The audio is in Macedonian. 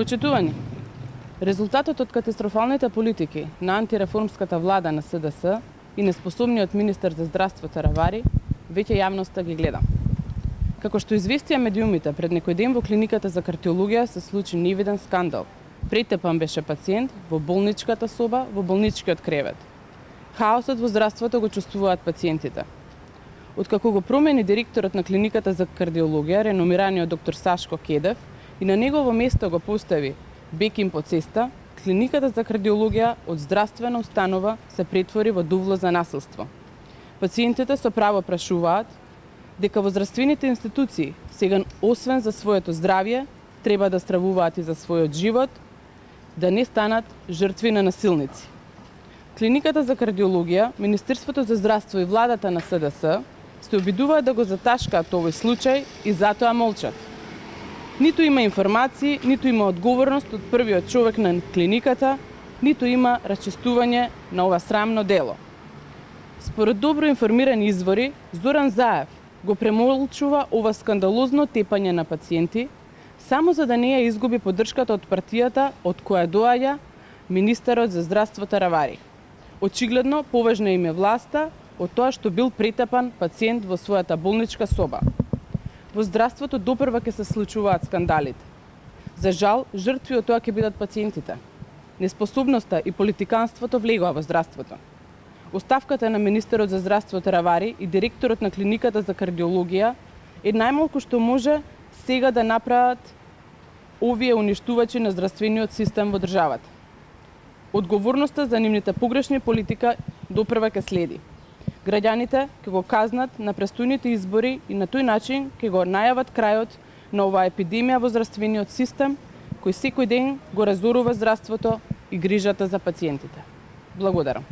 Почитувани, резултатот од катастрофалните политики на антиреформската влада на СДС и неспособниот министер за здравство Таравари веќе јавноста ги гледа. Како што известија медиумите, пред некој ден во клиниката за кардиологија се случи невиден скандал. Претепан беше пациент во болничката соба, во болничкиот кревет. Хаосот во здравството го чувствуваат пациентите. Откако го промени директорот на клиниката за кардиологија, реномираниот доктор Сашко Кедев, и на негово место го постави Бекин по цеста, клиниката за кардиологија од здравствена установа се претвори во дувло за насилство. Пациентите со право прашуваат дека во здравствените институции сега освен за своето здравје, треба да стравуваат и за својот живот, да не станат жртви на насилници. Клиниката за кардиологија, Министерството за здравство и владата на СДС се обидуваат да го заташкаат овој случај и затоа молчат. Ниту има информации, ниту има одговорност од првиот човек на клиниката, ниту има расчистување на ова срамно дело. Според добро информирани извори, Зоран Заев го премолчува ова скандалозно тепање на пациенти, само за да не ја изгуби поддршката од партијата од која доаѓа министерот за здравство Таравари. Очигледно, поважна им е власта од тоа што бил претепан пациент во својата болничка соба. Во здравството допрва ќе се случуваат скандалите. За жал, жртви од тоа ќе бидат пациентите. Неспособноста и политиканството влегува во здравството. Оставката на министерот за здравство Таравари и директорот на клиниката за кардиологија е најмалку што може сега да направат овие уништувачи на здравствениот систем во државата. Одговорноста за нивните погрешни политика допрва ќе следи. Граѓаните ќе го казнат на престојните избори и на тој начин ќе го најават крајот на оваа епидемија во здравствениот систем, кој секој ден го разорува здравството и грижата за пациентите. Благодарам.